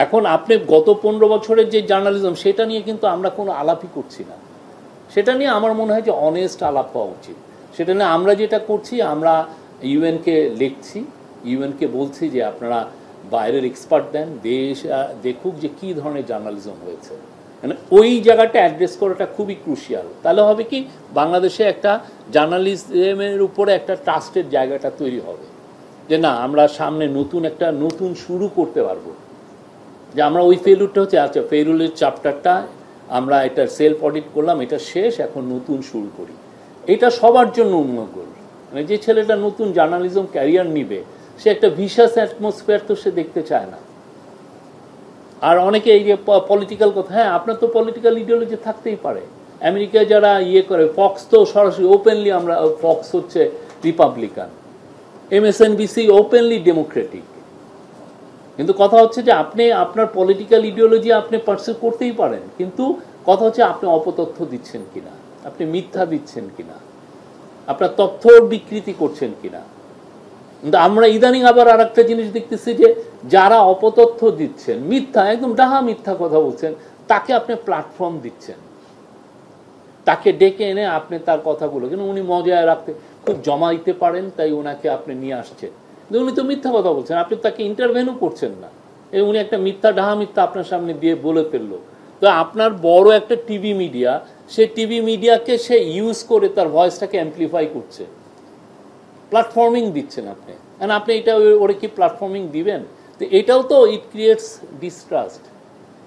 এখন আপনি গত 15 বছরের যে জার্নালিজম সেটা নিয়ে কিন্তু আমরা কোনো আলাপই করছি না। সেটা নিয়ে আমার মনে হয় যে অনেস্ট আলাপ হওয়া উচিত। সেটা নিয়ে আমরা যেটা করছি, আমরা ইউএনকে লিখছি, ইউএনকে বলছি যে আপনারা বাইরের এক্সপার্ট দেন, দেশ দেখুক যে কী ধরনের জার্নালিজম হয়েছে। মানে ওই জায়গাটা অ্যাড্রেস করাটা খুবই ক্রুশিয়াল। তাহলে হবে কি, বাংলাদেশে একটা জার্নালিজমের উপরে একটা ট্রাস্টের জায়গাটা তৈরি হবে, যে না আমরা সামনে নতুন শুরু করতে পারবো। যে আমরা ওই ফেলুরটা হচ্ছে, আচ্ছা ফেরুলের চ্যাপ্টারটা আমরা এটা সেলফ অডিট করলাম, এটা শেষ, এখন নতুন শুরু করি। এটা সবার জন্য উন্মঙ্গল। মানে যে ছেলেটা নতুন জার্নালিজম ক্যারিয়ার নিবে, সে একটা ভিশাস অ্যাটমসফিয়ার তো সে দেখতে চায় না। আর অনেকে এই যে পলিটিক্যাল কথা, হ্যাঁ আপনার তো পলিটিক্যাল ইডিওলজি থাকতেই পারে। আমেরিকায় যারা করে, ফক্স তো সরাসরি ওপেনলি, আমরা ফক্স হচ্ছে রিপাবলিকান, MSNBC ওপেনলি ডেমোক্রেটিক। কিন্তু কথা হচ্ছে যে আপনি আপনার পলিটিক্যাল ইডিওলজি আপনি পার্সিউ করতেই পারেন, কিন্তু কথা হচ্ছে আপনি অপতথ্য দিচ্ছেন কিনা, আপনি মিথ্যা দিচ্ছেন কিনা, আপনার তথ্য বিকৃতি করছেন কিনা। কিন্তু আমরা ইদানিং আবার আর একটা জিনিস দেখতেছি যে যারা অপতথ্য দিচ্ছেন, মিথ্যা, একদম ডাহা মিথ্যা কথা বলছেন, তাকে আপনি প্ল্যাটফর্ম দিচ্ছেন, তাকে ডেকে এনে আপনি তার কথাগুলো, কিন্তু উনি মজায় রাখতে খুব জমাইতে পারেন, তাই ওনাকে আপনি নিয়ে আসছেন। কিন্তু উনি তো মিথ্যা কথা বলছেন, আপনি তাকে ইন্টারভেনও করছেন না, এই উনি একটা মিথ্যা ডাহা মিথ্যা আপনার সামনে দিয়ে বলে ফেললো। তো আপনার বড় একটা টিভি মিডিয়া, সে টিভি মিডিয়াকে সে ইউজ করে তার ভয়েসটাকে অ্যাম্পলিফাই করছে, প্ল্যাটফর্মিং দিচ্ছেন আপনি। আপনি এটা ওরে কি প্ল্যাটফর্মিং দিবেন? তো এটাও তো ইট ক্রিয়েটস ডিস্ট্রাস্ট।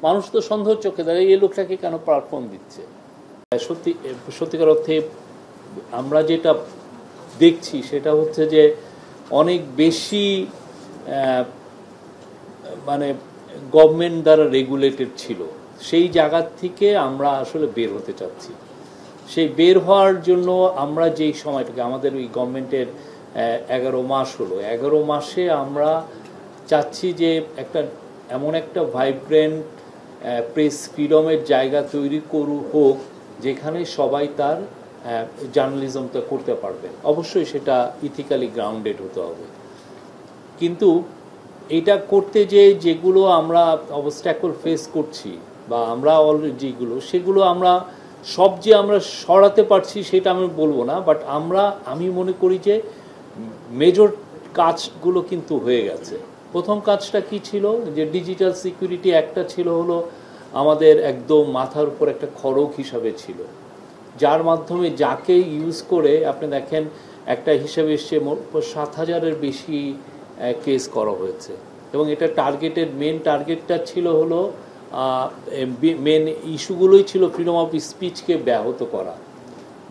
মানুষ তো সন্দেহ চোখে দাঁড়িয়ে এই লোকটাকে কেন প্ল্যাটফর্ম দিচ্ছে। সত্যিকার অর্থে আমরা যেটা দেখছি সেটা হচ্ছে যে অনেক বেশি মানে গভর্নমেন্ট দ্বারা রেগুলেটেড ছিল, সেই জায়গা থেকে আমরা আসলে বের হতে চাচ্ছি। সেই বের হওয়ার জন্য আমরা যেই সময়টাকে, আমাদের ওই গভর্নমেন্টের 11 মাস হলো, 11 মাসে আমরা চাচ্ছি যে এমন একটা ভাইব্রেন্ট প্রেস ফ্রিডমের জায়গা তৈরি হোক, যেখানে সবাই তার জার্নালিজমটা করতে পারবে। অবশ্যই সেটা ইথিক্যালি গ্রাউন্ডেড হতে হবে, কিন্তু এটা করতে যেগুলো আমরা অবস্ট্যাকল ফেস করছি, বা আমরা অলরেডি সেগুলো আমরা সব যে আমরা সরাতে পারছি সেটা আমি বলবো না, বাট আমি মনে করি যে মেজর কাজগুলো কিন্তু হয়ে গেছে। প্রথম কাজটা কি ছিল, যে ডিজিটাল সিকিউরিটি একটা ছিল, হলো আমাদের একদম মাথার উপর একটা খড়গ হিসাবে ছিল, যার মাধ্যমে যাকে ইউজ করে আপনি দেখেন একটা হিসাবে এসছে 7,000-এর বেশি কেস করা হয়েছে। এবং এটা মেন টার্গেটটা ছিল হলো মেন ইস্যুগুলোই ছিল ফ্রিডম অফ স্পিচকে ব্যাহত করা।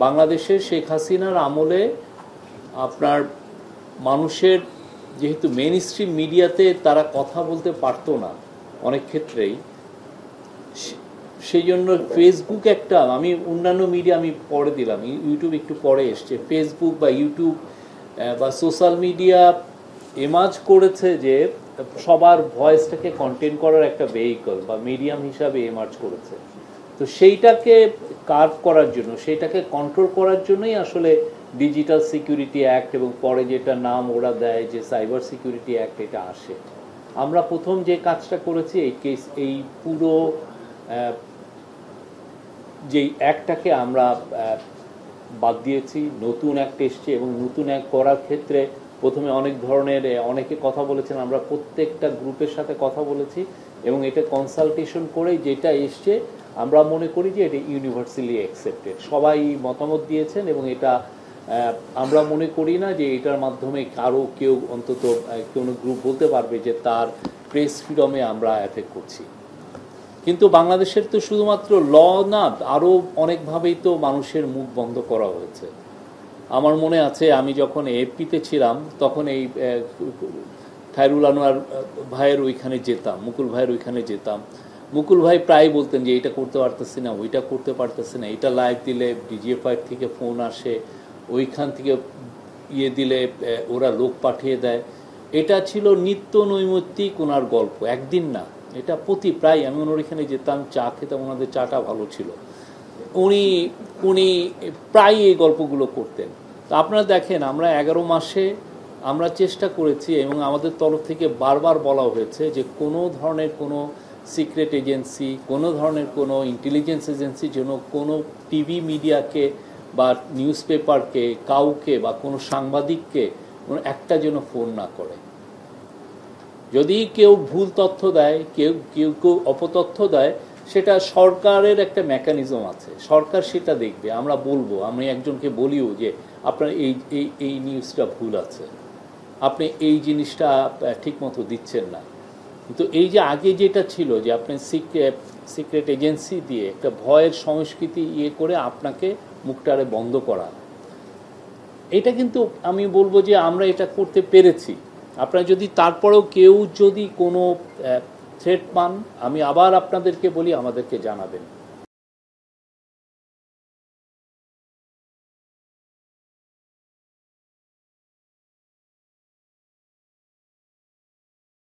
বাংলাদেশের শেখ হাসিনার আমলে আপনার মানুষের যেহেতু মেইন স্ট্রিম মিডিয়াতে তারা কথা বলতে পারতো না অনেক ক্ষেত্রেই, সেই জন্য ফেসবুক একটা, আমি অন্যান্য মিডিয়া আমি পরে দিলাম, ইউটিউব একটু পরে এসছে, ফেসবুক বা ইউটিউব বা সোশ্যাল মিডিয়া এমাজ করেছে যে সবার ভয়েসটাকে কন্টেন্ট করার একটা ভেহিকল বা মিডিয়াম হিসাবে এমার্জ করেছে। তো সেইটাকে কার্ভ করার জন্য, সেইটাকে কন্ট্রোল করার জন্যই আসলে ডিজিটাল সিকিউরিটি অ্যাক্ট এবং পরে যেটা নাম ওরা দেয় যে সাইবার সিকিউরিটি অ্যাক্ট, এটা আসে। আমরা প্রথম যে কাজটা করেছি এই পুরো যেই অ্যাক্টটাকে আমরা বাদ দিয়েছি, নতুন অ্যাক্ট এসছে, এবং নতুন অ্যাক্ট করার ক্ষেত্রে প্রথমে অনেকে কথা বলেছেন, আমরা প্রত্যেকটা গ্রুপের সাথে কথা বলেছি, এবং এটা কনসালটেশন করে যেটা এসছে আমরা মনে করি যে এটা ইউনিভার্সালি অ্যাকসেপ্টেড, সবাই মতামত দিয়েছেন, এবং এটা আমরা মনে করি না যে এটার মাধ্যমে কেউ অন্তত কোনো গ্রুপ বলতে পারবে যে তার প্রেস ফ্রিডমে আমরা অ্যাফেক্ট করছি। কিন্তু বাংলাদেশের তো শুধুমাত্র ল না, আরও অনেকভাবেই তো মানুষের মুখ বন্ধ করা হয়েছে। আমার মনে আছে আমি যখন এপিতে ছিলাম তখন এই খায়রুল আনোয়ার ভাইয়ের ওইখানে যেতাম, মুকুল ভাইয়ের ওইখানে যেতাম। মুকুল ভাই প্রায় বলতেন যে এটা করতে পারতেছি না, ওইটা করতে পারতেছি না, এটা লাইভ দিলে ডিজিএফআই থেকে ফোন আসে, ওইখান থেকে দিলে ওরা লোক পাঠিয়ে দেয়। এটা ছিল নিত্য নৈমিত্তিক ওনার গল্প, একদিন না, এটা প্রায় আমি ওনার ওইখানে যেতাম, চা খেতাম, ওনাদের চাটা ভালো ছিল, উনি প্রায় এই গল্পগুলো করতেন। তো আপনারা দেখেন আমরা 11 মাসে আমরা চেষ্টা করেছি এবং আমাদের তরফ থেকে বারবার বলা হয়েছে যে কোনো ধরনের কোনো সিক্রেট এজেন্সি, কোনো ধরনের কোনো ইন্টেলিজেন্স এজেন্সি যেন কোনো টিভি মিডিয়াকে বা নিউজ পেপারকে, কাউকে বা কোনো সাংবাদিককে একটা যেন ফোন না করে। যদি কেউ ভুল তথ্য দেয়, কেউ কেউ কেউ অপতথ্য দেয়, সেটা সরকারের একটা মেকানিজম আছে, সরকার সেটা দেখবে। আমরা বলবো, আমি একজনকে বলিও যে আপনার এই এই এই নিউজটা ভুল আছে, আপনি এই জিনিসটা ঠিকমতো দিচ্ছেন না। কিন্তু এই যে আগে যেটা ছিল যে আপনি সিক্রেট এজেন্সি দিয়ে একটা ভয়ের সংস্কৃতি করে আপনাকে মুখটারে বন্ধ করা, এটা কিন্তু আমি বলবো যে আমরা এটা করতে পেরেছি। আপনারা যদি তারপরেও কেউ যদি কোনো থ্রেট পান, আমি আবার আপনাদেরকে বলি আমাদেরকে জানাবেন।